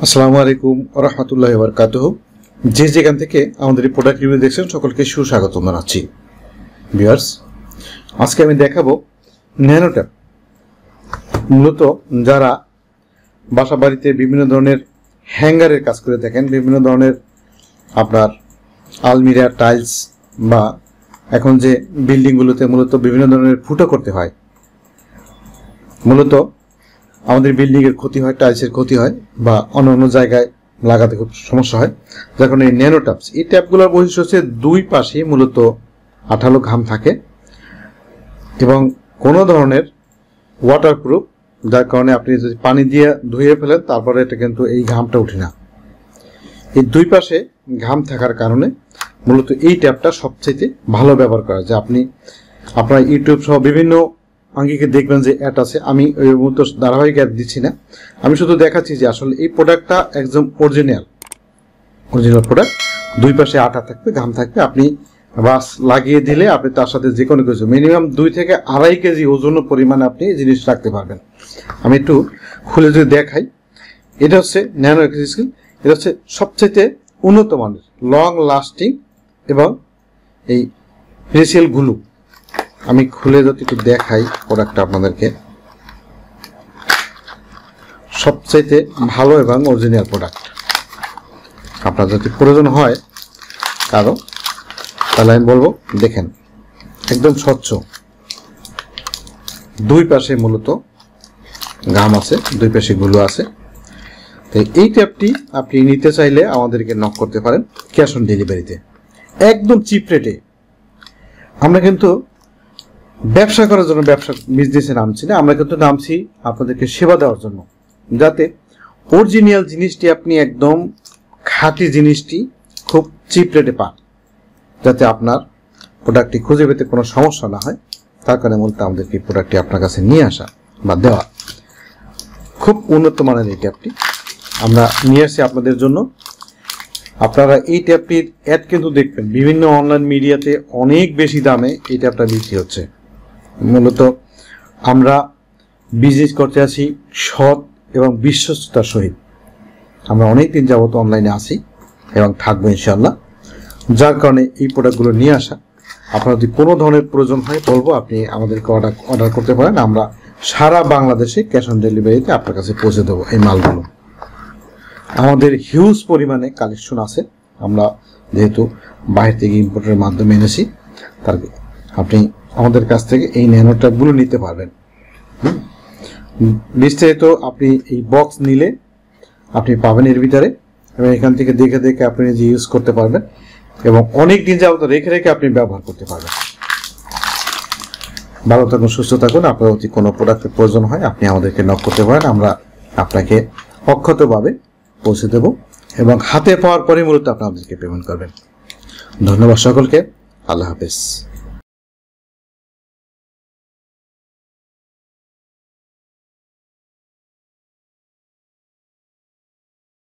আসসালামু আলাইকুম ওয়া রাহমাতুল্লাহি ওয়া বারাকাতুহু। যে যেখান থেকে আমাদের এই প্রোডাক্ট রিভিউ দেখছেন সকলকে সুস্বাগতম জানাচ্ছি। ভিউয়ার্স, আজকে আমি দেখাবো ন্যানো ট্যাপ। মূলত যারা বাসা বাড়িতে বিভিন্ন ধরনের হ্যাঙ্গারের কাজ করে থাকেন, বিভিন্ন ধরনের আপনার আলমিরা, টাইলস বা এখন যে বিল্ডিংগুলোতে মূলত বিভিন্ন ধরনের ফুটো করতে হয়, মূলত আমাদের বিল্ডিংয়ের ক্ষতি হয়, টাইলসের ক্ষতি হয় বা অন্য জায়গায় লাগাতে খুব সমস্যা হয়। যার কারণে এই ন্যানো ট্যাপস, এই ট্যাপগুলোর বৈশিষ্ট্য হচ্ছে দুই পাশে মূলত আঠালো ঘাম থাকে এবং কোনো ধরনের ওয়াটারপ্রুফ, যার কারণে আপনি যদি পানি দিয়ে ধুয়ে ফেলেন তারপরে এটা কিন্তু এই ঘামটা উঠে না। এই দুই পাশে ঘাম থাকার কারণে মূলত এই ট্যাপটা সবচেয়ে ভালো ব্যবহার করা যায়। আপনি আপনার ইউটিউব সহ বিভিন্ন আঙ্গিকে দেখবেন যে অ্যাড আছে। আমি ওই মুহূর্তে ধারাবাহিক অ্যাড দিচ্ছি না, আমি শুধু দেখাচ্ছি যে আসলে এই প্রোডাক্টটা একদম অরিজিনাল প্রোডাক্ট। দুই পাশে আঠা থাকবে, ঘাম থাকবে, আপনি বাস লাগিয়ে দিলে আপনি তার সাথে যে কোনো কিছু মিনিমাম 2 থেকে 2.5 কেজি ওজন পরিমাণে আপনি জিনিস রাখতে পারবেন। আমি একটু খুলে যদি দেখাই, এটা হচ্ছে ন্যানো স্কিল। এটা হচ্ছে সবচেয়ে উন্নত মানের, লং লাস্টিং এবং এই ফেসিয়াল গ্লু। আমি খুলে যদি একটু দেখাই প্রোডাক্টটা আপনাদেরকে, সবচাইতে ভালো এবং অরিজিনাল প্রোডাক্ট। আপনার যদি প্রয়োজন হয় কারো, তাহলে আমি বলবো দেখেন, একদম স্বচ্ছ, দুই পাশে মূলত ঘাম আছে, দুই পাশে গুলো আছে। তো এই ট্যাপটি আপনি নিতে চাইলে আমাদেরকে নক করতে পারেন ক্যাশ অন ডেলিভারিতে, একদম চিপ রেটে। আমরা কিন্তু ব্যবসা করার জন্য বিজনেসে নামছি না, আমরা কিন্তু নামছি আপনাদেরকে সেবা দেওয়ার জন্য, যাতে অরিজিনাল জিনিসটি আপনি একদম খাঁটি জিনিসটি খুব চিপ রেটে পান, যাতে আপনার প্রোডাক্টটি খুঁজে পেতে কোনো সমস্যা না হয়। তার কারণে মূলত আমাদেরকে এই প্রোডাক্টটি আপনার কাছে নিয়ে আসা বা দেওয়া। খুব উন্নত মানের এই ট্যাপটি আমরা নিয়ে আসছি আপনাদের জন্য। আপনারা এই ট্যাপটির অ্যাড কিন্তু দেখবেন বিভিন্ন অনলাইন মিডিয়াতে অনেক বেশি দামে এই ট্যাপটা বিক্রি হচ্ছে। মূলত আমরা বিজনেস করতে আসি সৎ এবং বিশ্বস্ততার সহিত। আমরা অনেক দিন যাবত অনলাইনে আসি এবং থাকবো ইনশাআল্লাহ। যার কারণে এই প্রোডাক্টগুলো নিয়ে আসা। আপনার যদি কোনো ধরনের প্রয়োজন হয় বলবো, আপনি আমাদেরকে অর্ডার করতে পারেন। আমরা সারা বাংলাদেশে ক্যাশ অন ডেলিভারিতে আপনার কাছে পৌঁছে দেবো এই মালগুলো। আমাদের হিউজ পরিমাণে কালেকশন আছে, আমরা যেহেতু বাইরে থেকে ইম্পোর্টের মাধ্যমে এনেছি, তার আপনি আমাদের কাছ থেকে এই ন্যানো ট্যাপগুলো নিতে পারবেন। বিস্তারিত আপনি এই বক্স নিলে আপনি পাবেন এর ভিতরে, এবং এখান থেকে দেখে দেখে আপনি নিজে ইউজ করতে পারবেন এবং অনেক দিন যাবত রেখে রেখে আপনি ব্যবহার করতে পারবেন। ভালো থাকুন, সুস্থ থাকুন। আপনার যদি কোনো প্রোডাক্টের প্রয়োজন হয় আপনি আমাদেরকে নক করতে পারেন, আমরা আপনাকে অক্ষতভাবে পৌঁছে দেব এবং হাতে পাওয়ার পরে মূলত আপনি আমাদেরকে পেমেন্ট করবেন। ধন্যবাদ সকলকে, আল্লাহ হাফেজ।